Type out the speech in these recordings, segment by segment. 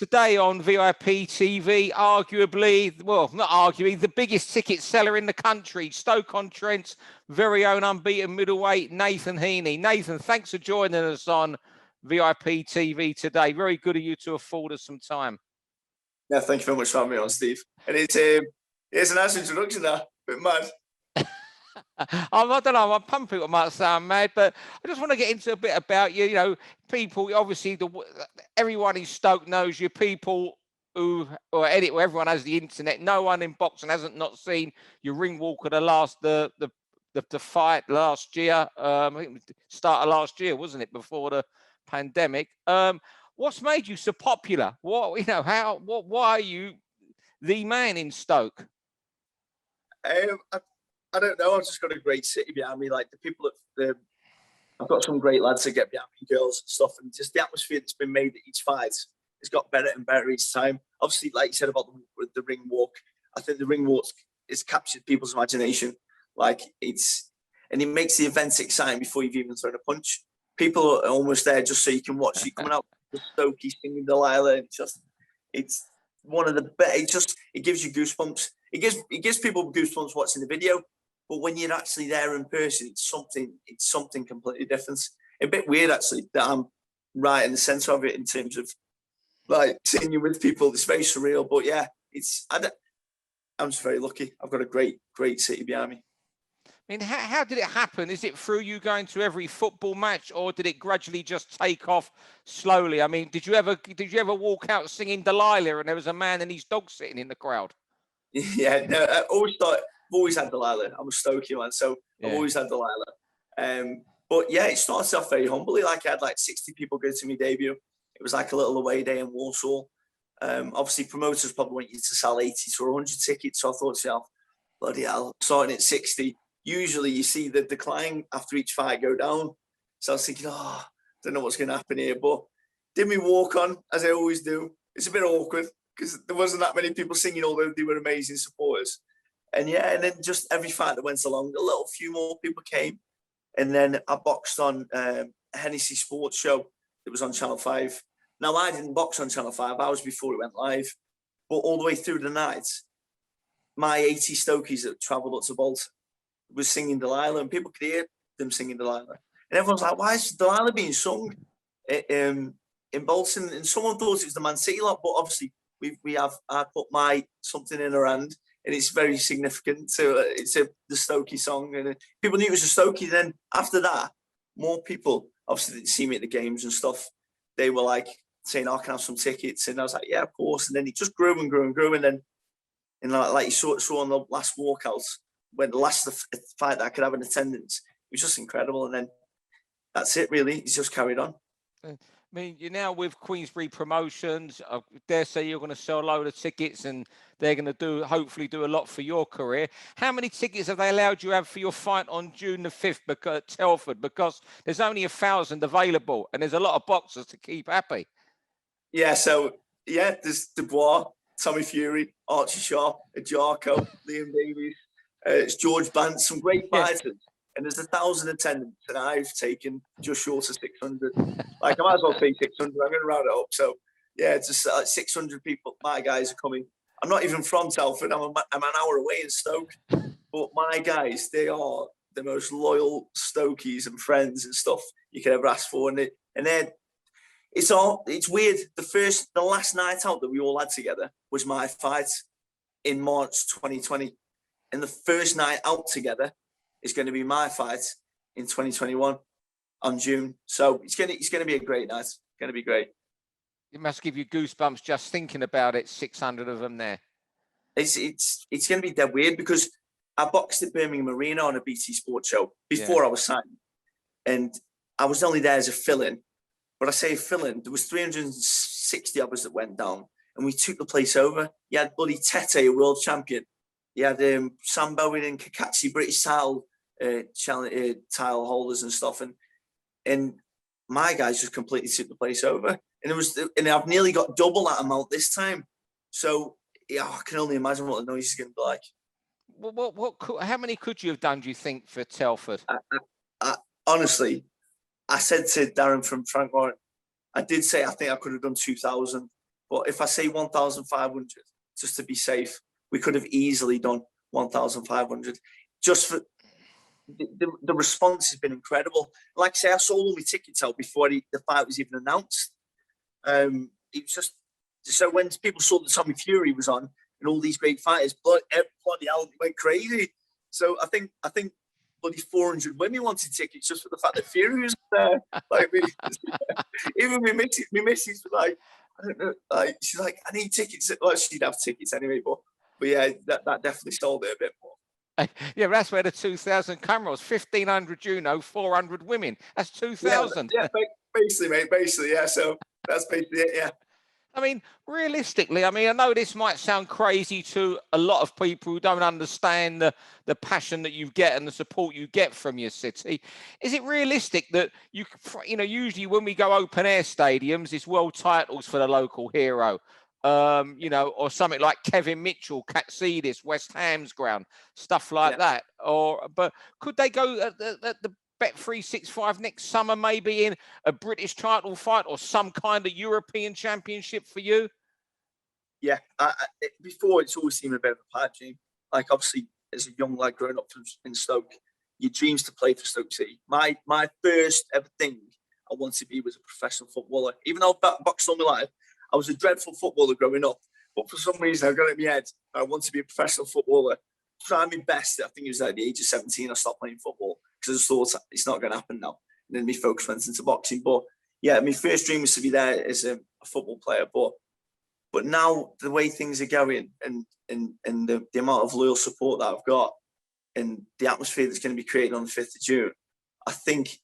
Today on VIP TV, arguably, well, not arguably, the biggest ticket seller in the country, Stoke-on-Trent's very own unbeaten middleweight, Nathan Heaney. Nathan, thanks for joining us on VIP TV today. Very good of you to afford us some time. Yeah, thank you very much for having me on, Steve. And it's a nice introduction there, a bit mad. I don't know, I'm pumping people might sound mad, but I just want to get into a bit about you. You know, people, obviously, everyone in Stoke knows you. People who, or everyone has the internet. No one in boxing hasn't not seen your ring walk of the fight last year. I think it was the start of last year, wasn't it, before the pandemic? What's made you so popular? Why are you the man in Stoke? I don't know. I've just got a great city behind me. Like the people I've got some great lads that get behind me, girls and stuff, and just the atmosphere that's been made at each fight has got better and better each time. Obviously, like you said about the ring walk, I think the ring walk has captured people's imagination. Like it makes the events exciting before you've even thrown a punch. People are almost there just so you can watch you coming out with Stokey singing Delilah. It's one of the best. It gives you goosebumps. It gives people goosebumps watching the video. But when you're actually there in person, it's something completely different. A bit weird actually that I'm right in the centre of it in terms of like seeing you with people. It's very surreal, but yeah, I'm just very lucky. I've got a great city behind me. I mean, how did it happen? Is it through you going to every football match, or did it gradually just take off slowly? I mean, did you ever walk out singing Delilah and there was a man and his dog sitting in the crowd? Yeah, no, I've always had Delilah. I'm a Stokey man, so yeah. I've always had Delilah. But yeah, it started off very humbly. Like I had like 60 people go to my debut. It was like a little away day in Walsall. Obviously, promoters probably want you to sell 80 to 100 tickets. So I thought to myself, bloody hell, starting at 60. Usually you see the decline after each fight go down. So I was thinking, don't know what's going to happen here. But did me walk on, as I always do. It's a bit awkward because there wasn't that many people singing, although they were amazing supporters. And yeah, and then just every fight that went along, a little few more people came. And then I boxed on Hennessy Sports Show that was on Channel 5. Now, I didn't box on Channel 5 hours before it went live. But all the way through the night, my 80 Stokies that travelled up to Bolton was singing Delilah, and people could hear them singing Delilah. And everyone's like, why is Delilah being sung in Bolton? And someone thought it was the Man City lot, but obviously I put my something in her hand. And it's very significant. It's the Stokey song, and people knew it was a Stokey. Then after that, more people obviously didn't see me at the games and stuff. They were like saying, "I can have some tickets," and I was like, "Yeah, of course." And then it just grew and grew and grew, and then, and like you saw on the last walkout, when the last fight that I could have in attendance, it was just incredible. And then that's it, really. It's just carried on. I mean, you're now with Queensberry Promotions. I dare say you're going to sell a load of tickets and they're going to hopefully do a lot for your career. How many tickets have they allowed you to have for your fight on June the 5th at Telford? Because there's only 1,000 available and there's a lot of boxers to keep happy. Yeah, so, yeah, there's Dubois, Tommy Fury, Archie Sharp, Jarko, Liam Davies. It's George Bantz, some great fighters. Yes. And there's 1,000 attendants, and I've taken just short of 600. Like, I might as well say 600. I'm going to round it up. So, yeah, it's just 600 people. My guys are coming. I'm not even from Telford. I'm an hour away in Stoke. But my guys, they are the most loyal Stokies and friends and stuff you could ever ask for. And it's weird. The last night out that we all had together was my fight in March 2020. And the first night out together is going to be my fight in 2021 on June. So it's going to be a great night. It's going to be great. It must give you goosebumps just thinking about it. 600 of them there. It's going to be dead weird because I boxed at Birmingham Arena on a BT Sports Show before I was signed, and I was only there as a fill-in. But I say fill-in, there was 360 of us that went down, and we took the place over. You had bloody Tete, a world champion. You had Sam Bowen and Kakachi, British title holders and stuff, and my guys just completely took the place over. And I've nearly got double that amount this time. So yeah, I can only imagine what the noise is going to be like. How many could you have done, do you think, for Telford? Honestly, I said to Darren from Frank Warren, I did say I think I could have done 2,000, But if I say 1,500, just to be safe, we could have easily done 1,500. Just for the response has been incredible. Like I say, I sold all my tickets out before the fight was even announced. It was just so when people saw that Tommy Fury was on and all these great fighters, bloody hell, it went crazy. So I think bloody 400 women wanted tickets just for the fact that Fury was there. Like me, even my missus was like, I don't know, like she's like, I need tickets. Well, she'd have tickets anyway, but yeah, that definitely sold it a bit more. Yeah, that's where the 2,000 come was. 1,500 400 women. That's 2,000. Yeah, basically, mate. Basically, yeah. So that's basically it. Yeah. I mean, realistically, I know this might sound crazy to a lot of people who don't understand the passion that you get and the support you get from your city. Is it realistic that usually when we go open air stadiums, it's world titles for the local hero, or something like Kevin Mitchell, Katsidis, West Ham's ground, stuff like that. But could they go at the Bet365 next summer, maybe in a British title fight or some kind of European championship for you? Yeah, before it's always seemed a bit of a pipe dream. Like obviously, as a young lad growing up in Stoke, your dreams to play for Stoke City. My first ever thing I wanted to be was a professional footballer. Even though I boxed all my life, I was a dreadful footballer growing up. But for some reason, I got it in my head, I want to be a professional footballer. Try my best. I think it was at the age of 17, I stopped playing football because I just thought it's not going to happen now. And then my focus went into boxing. But yeah, my first dream was to be there as a football player. But now the way things are going and the amount of loyal support that I've got and the atmosphere that's going to be created on the 5th of June, I think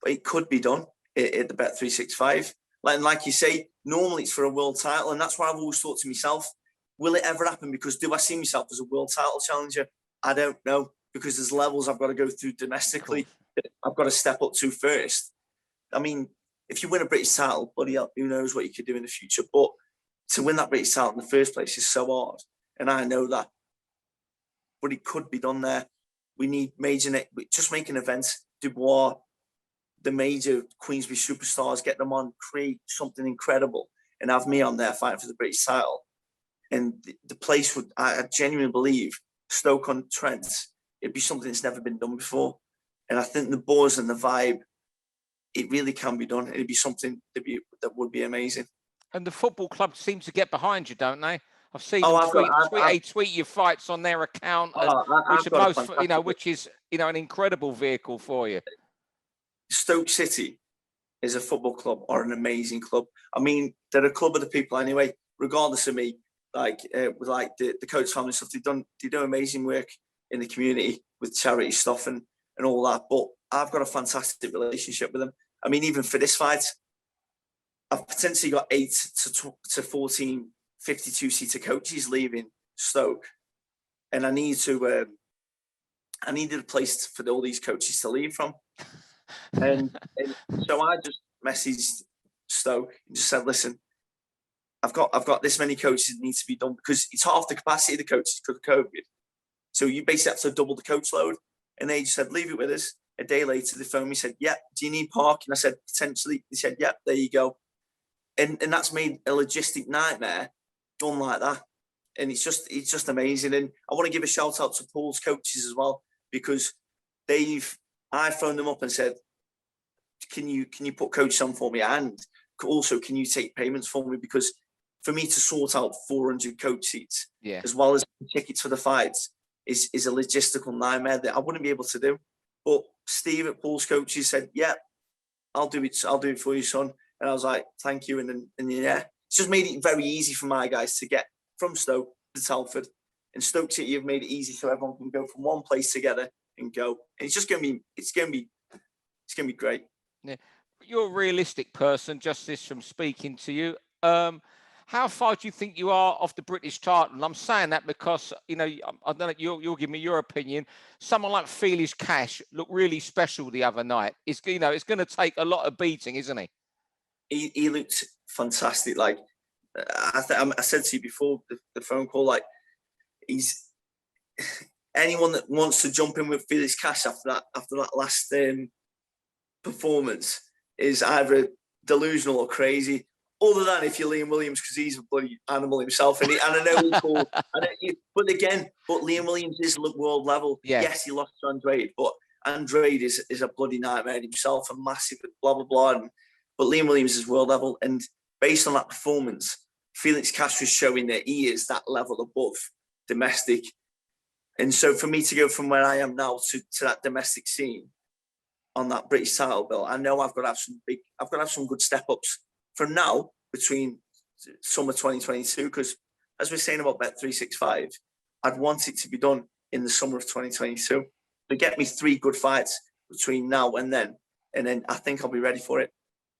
it could be done at the Bet365. Like you say, normally it's for a world title, and that's why I've always thought to myself, will it ever happen? Because do I see myself as a world title challenger? I don't know, because there's levels I've got to go through domestically that I've got to step up to first. I mean, if you win a British title, bloody hell, who knows what you could do in the future. But to win that British title in the first place is so hard, and I know that. But it could be done there. We need just make an event, Dubois, the major Queensberry superstars, get them on, create something incredible, and have me on there fighting for the British title. And the place would, I genuinely believe, Stoke-on-Trent, it'd be something that's never been done before. And I think the buzz and the vibe, it really can be done. It'd be something that would be amazing. And the football club seems to get behind you, don't they? I've seen them tweet your fights on their account, which is an incredible vehicle for you. Stoke City is a football club or an amazing club. I mean, they're a club of the people anyway, regardless of me. With the coach family stuff, they do amazing work in the community with charity stuff and all that. But I've got a fantastic relationship with them. I mean, even for this fight, I've potentially got 8 to 14 52-seater coaches leaving Stoke, and I needed a place for all these coaches to leave from. And so I just messaged Stoke and just said, listen, I've got this many coaches that need to be done, because it's half the capacity of the coaches because of COVID. So you basically have to double the coach load. And they just said, leave it with us. A day later, they phoned me, said, yeah, do you need parking? I said, potentially. They said, yeah, there you go. And that's made a logistic nightmare done like that. And it's just amazing. And I want to give a shout out to Paul's coaches as well, because I phoned them up and said, can you put coaches on for me? And also, can you take payments for me? Because for me to sort out 400 coach seats, as well as tickets for the fights, is a logistical nightmare that I wouldn't be able to do. But Steve at Paul's Coaches said, yeah, I'll do it for you, son. And I was like, thank you. And it's just made it very easy for my guys to get from Stoke to Telford. And Stoke City have made it easy so everyone can go from one place together and go. And it's going to be great. Yeah. You're a realistic person, just this from speaking to you. How far do you think you are off the British title? And I'm saying that because, I don't know, you'll give me your opinion. Someone like Felix Cash looked really special the other night. It's going to take a lot of beating, isn't he? He looked fantastic. Like I said to you before the phone call, like he's anyone that wants to jump in with Felix Cash after that last performance is either delusional or crazy. other than if you're Liam Williams, because he's a bloody animal himself, and I know he's cool. But Liam Williams is world level. Yeah. Yes, he lost to Andrade, but Andrade is a bloody nightmare himself, and massive, blah blah blah. But Liam Williams is world level, and based on that performance, Felix Castro is showing that he is that level above domestic. And so for me to go from where I am now to that domestic scene on that British title bill, I know I've got to have some good step ups from now between summer 2022, because as we're saying about Bet365, I'd want it to be done in the summer of 2022 to get me 3 good fights between now and then I think I'll be ready for it.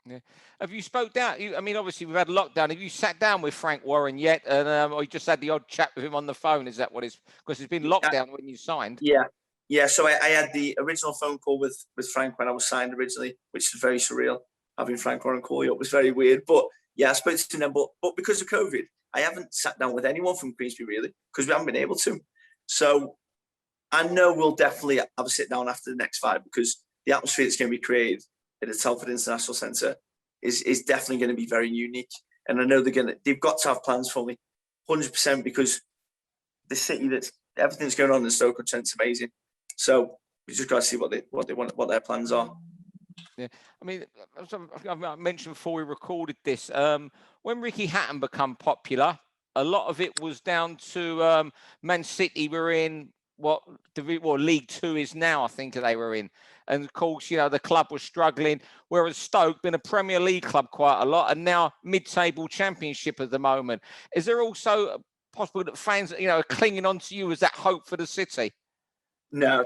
Yeah. Have you spoke down? I mean, obviously we've had lockdown. Have you sat down with Frank Warren yet? And or you just had the odd chat with him on the phone? Is that what it's? Because it's been lockdown when you signed. Yeah. So I had the original phone call with Frank when I was signed originally, which is very surreal. Having Frank Warren call you up was very weird. But yeah, I spoke to him, but because of COVID, I haven't sat down with anyone from Queensberry really, because we haven't been able to. So I know we'll definitely have a sit down after the next fight, because the atmosphere that's going to be created at the Telford International Centre is definitely going to be very unique. And I know they've got to have plans for me, 100%, because the city everything's going on in Stoke-on-Trent's amazing. So we just got to see what they want, what their plans are. Yeah, I mean, I mentioned before we recorded this, when Ricky Hatton became popular, a lot of it was down to Man City were in what League Two is now, I think they were in. And of course, the club was struggling, whereas Stoke been a Premier League club quite a lot, and now mid-table Championship at the moment. Is there also possible that fans, are clinging on to you as that hope for the city? No,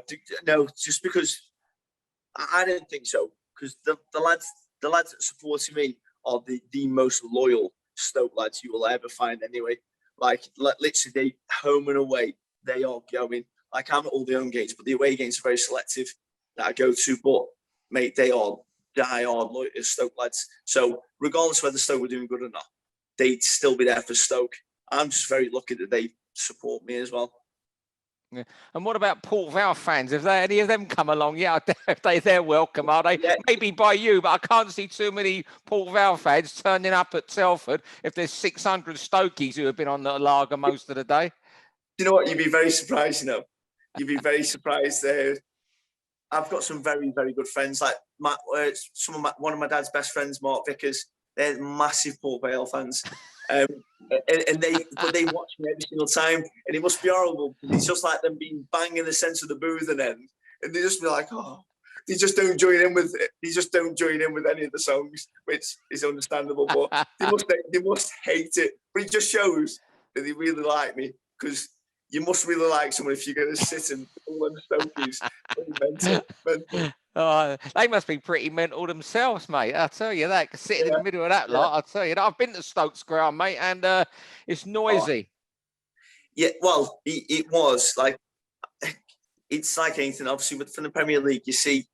just because I don't think so. Because the lads that supported me are the most loyal Stoke lads you will ever find anyway. Like literally, they home and away, they are going. Like I'm at all the home games, but the away games are very selective that I go to. But mate, they are die-hard loyal Stoke lads. So regardless of whether Stoke were doing good or not, they'd still be there for Stoke. I'm just very lucky that they support me as well. Yeah. And what about Port Vale fans? Have any of them come along? Yeah, they're welcome, are they? Yeah. Maybe by you, but I can't see too many Port Vale fans turning up at Telford if there's 600 Stokies who have been on the lager most of the day. You know what? You'd be very surprised, You'd be very surprised. I've got some very, very good friends. Like one of my dad's best friends, Mark Vickers. They're massive Port Vale fans. And they watch me every single time, and it must be horrible. It's just like them being bang in the centre of the booth and they just be like, oh, they just don't join in with it. They just don't join in with any of the songs, which is understandable. But they must hate it. But it just shows that they really like me, because you must really like someone if you're going to sit and all them Stokies. Mental. Oh, they must be pretty mental themselves, mate. I'll tell you that. Sitting in the middle of that lot, I'll tell you that. I've been to Stokes ground, mate, and it's noisy. Yeah, well, it was like, it's like anything. Obviously, from the Premier League, you see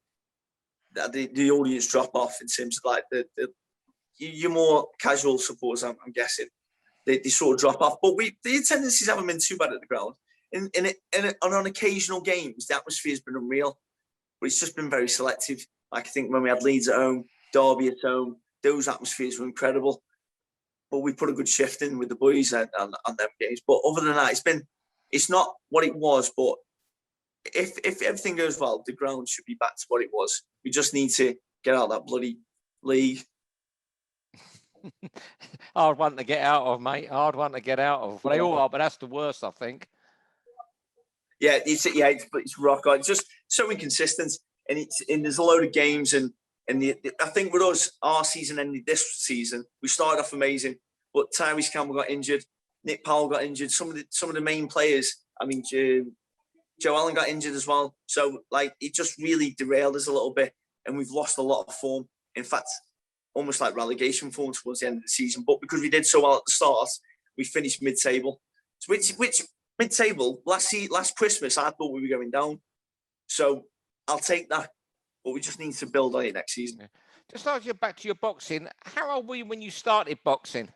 that the audience drop off in terms of like your more casual supporters. I'm guessing they sort of drop off, but the attendances haven't been too bad at the ground. And on occasional games, the atmosphere has been unreal. But it's just been very selective. Like I think when we had Leeds at home, Derby at home, those atmospheres were incredible. But we put a good shift in with the boys on them games. But other than that, it's not what it was. But if everything goes well, the ground should be back to what it was. We just need to get out of that bloody league. Hard one to get out of, mate. Hard one to get out of. Well, they all are, but that's the worst, I think. Yeah, it's rock hard. It's just so inconsistent, and there's a load of games, and I think with us, our season ended this season. We started off amazing, but Tyrese Campbell got injured, Nick Powell got injured. Some of the main players. I mean, Joe Allen got injured as well. So like it just really derailed us a little bit, and we've lost a lot of form. In fact, almost like relegation form towards the end of the season. But because we did so well at the start, we finished mid-table. Which mid-table, last Christmas, I thought we were going down. So I'll take that. But we just need to build on it next season. Just like you back to your boxing, how old were you when you started boxing?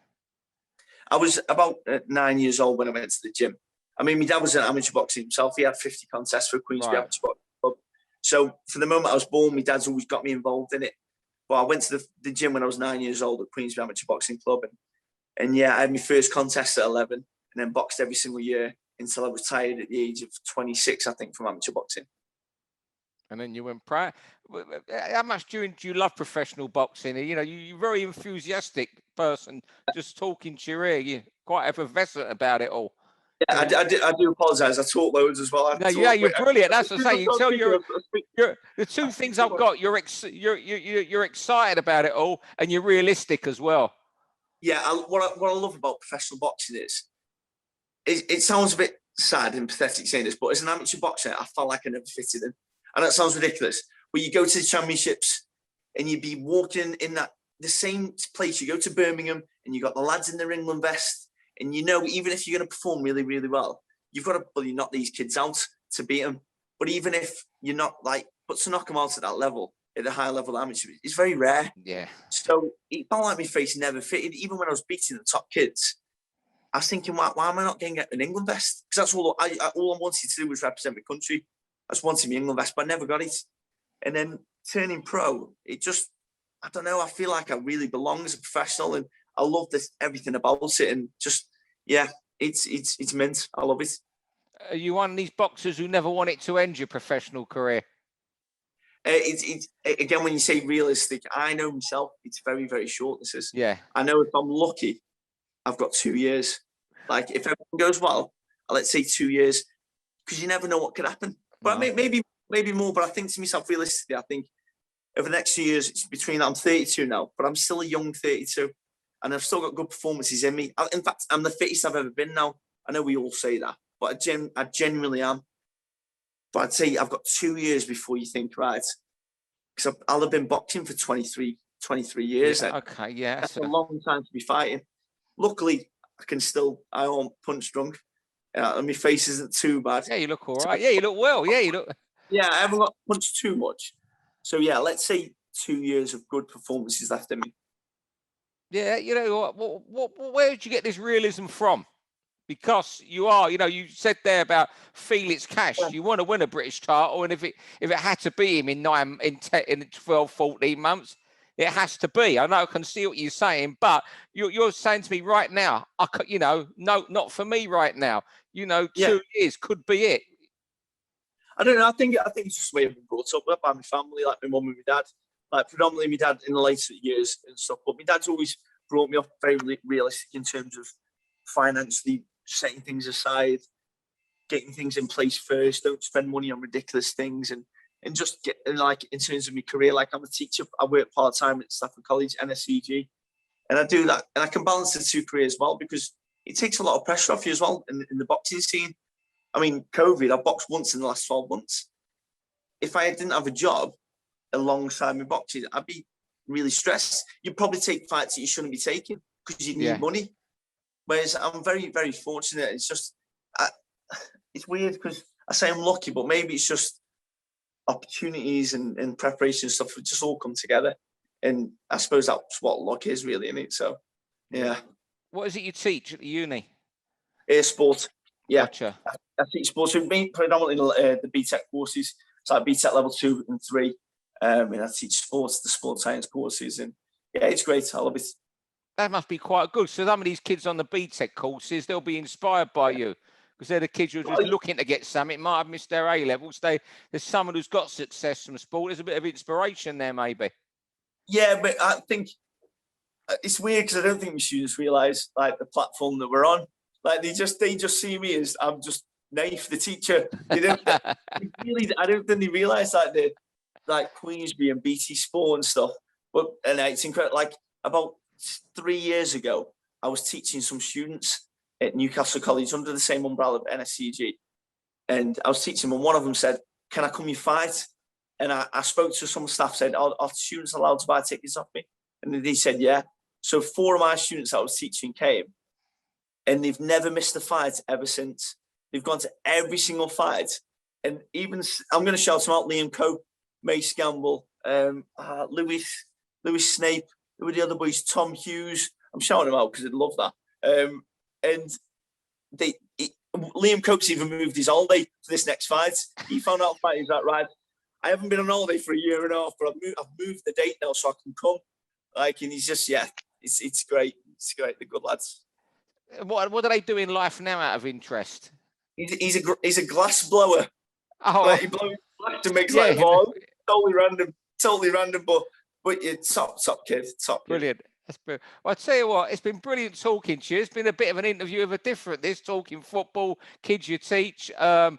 I was about 9 years old when I went to the gym. I mean, my dad was an amateur boxer himself. He had 50 contests for Queensberry Amateur Boxing Club. So from the moment I was born, my dad's always got me involved in it. But I went to the gym when I was 9 years old at Queensbury Amateur Boxing Club. And yeah, I had my first contest at 11 and then boxed every single year until I retired at the age of 26, I think, from amateur boxing. And then you went pro. How much do you love professional boxing? You know, you're a very enthusiastic person. Just talking to your ear, you're quite effervescent about it all. Yeah, I do apologise. I talk loads as well. No, yeah, you're brilliant. That's what I'm saying. You tell you're the two things I've got. You're excited about it all, and you're realistic as well. Yeah, what I love about professional boxing is it sounds a bit sad and pathetic saying this, but as an amateur boxer, I felt like I never fitted in. And that sounds ridiculous. But you go to the championships and you'd be walking in the same place. You go to Birmingham and you got the lads in their England vest. And you know, even if you're going to perform really, really well, you've got to bloody knock these kids out to beat them. But even if you're not but to knock them out at that level, at the high level amateur, it's very rare. Yeah. So it felt like my face never fitted. Even when I was beating the top kids, I was thinking, why am I not getting an England vest? Because that's all I wanted to do was represent my country. I just wanted my England vest, but I never got it. And then turning pro, it just, I don't know, I feel like I really belong as a professional and I love everything about it. And just, yeah, it's mint. I love it. Are you one of these boxers who never want it to end your professional career? It's again, when you say realistic, I know myself, it's very, very short. This is. Yeah. I know if I'm lucky, I've got 2 years. Like if everything goes well, let's say 2 years, because you never know what could happen. But no. maybe more. But I think to myself, realistically, I think over the next 2 years, it's between. I'm 32 now, but I'm still a young 32, and I've still got good performances in me. In fact, I'm the fittest I've ever been now. I know we all say that, but I genuinely am. But I'd say I've got 2 years before you think, right, because I'll have been boxing for 23 years. Yeah, okay, yeah. That's a long time to be fighting. Luckily, I won't punch drunk. And my face isn't too bad. Yeah, you look all right. Yeah, you look well. Yeah, you look. Yeah, I haven't got punched too much. So yeah, let's say 2 years of good performances left in me. Yeah, you know where did you get this realism from? Because you said there about Felix Cash. Yeah. You want to win a British title, and if it had to be him in 12, 14 months, it has to be. I know I can see what you're saying, but you're saying to me right now, no, not for me right now. 2 years could be it. I don't know. I think it's just the way I've been brought up by my family, like my mum and my dad. Like predominantly my dad in the later years and stuff. But my dad's always brought me up very realistic in terms of financially setting things aside, getting things in place first. Don't spend money on ridiculous things, and just get like in terms of my career. Like I'm a teacher. I work part time at Stafford College, NSCG, and I do that, and I can balance the two careers well because it takes a lot of pressure off you as well in the boxing scene. I mean, COVID, I boxed once in the last 12 months. If I didn't have a job alongside my boxing, I'd be really stressed. You'd probably take fights that you shouldn't be taking because you need money. Whereas I'm very, very fortunate. It's just, it's weird because I say I'm lucky, but maybe it's just opportunities and preparation and stuff would just all come together. And I suppose that's what luck is really, isn't it? So, yeah. What is it you teach at the uni? Sport. Yeah. Gotcha. I teach sports. We've been predominantly the BTEC courses. So like BTEC level 2 and 3. And I teach the sport science courses. And yeah, it's great. I love it. That must be quite good. So some of these kids on the BTEC courses, they'll be inspired by you because they're the kids who are just looking to get something, might have missed their A levels. There's someone who's got success from sport. There's a bit of inspiration there, maybe. Yeah, but I think it's weird because I don't think my students realise like the platform that we're on. Like they just see me as I'm just Naif, the teacher. They don't really. I don't think they realise like Queensbury and BT Sport and stuff. But and it's incredible. Like about 3 years ago, I was teaching some students at Newcastle College under the same umbrella of NSCG, and I was teaching them. And one of them said, "Can I come you fight?" And I spoke to some staff. Said, "Are students allowed to buy tickets off me?" And they said, "Yeah." So 4 of my students I was teaching came. And they've never missed a fight ever since. They've gone to every single fight. And even, I'm going to shout them out, Liam Cope, Mace Gamble, Lewis Snape, who were the other boys, Tom Hughes. I'm shouting them out because I'd love that. And Liam Cope's even moved his holiday for this next fight. He found out fight, he's like, right, I haven't been on holiday for a year and a half, but I've moved the date now so I can come. Like, and he's just, yeah, it's great. It's great. They're good lads. What do they do in life now, out of interest? He's a glass blower. Oh, like, he blows glass to make like ball. Totally random, but it's top kid, top kid. Brilliant. That's brilliant. Well, I tell you what, it's been brilliant talking to you. It's been a bit of an interview of a different. This talking football, kids you teach, a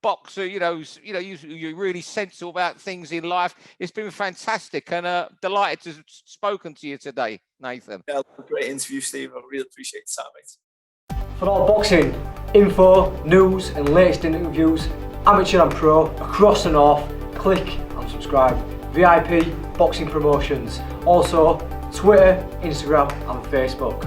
boxer. You're really sensible about things in life. It's been fantastic, and delighted to have spoken to you today, Nathan. Yeah, great interview, Steve. I really appreciate the time, mate. For all boxing info, news, and latest interviews, amateur and pro across the north, click and subscribe. VIP Boxing Promotions. Also, Twitter, Instagram, and Facebook.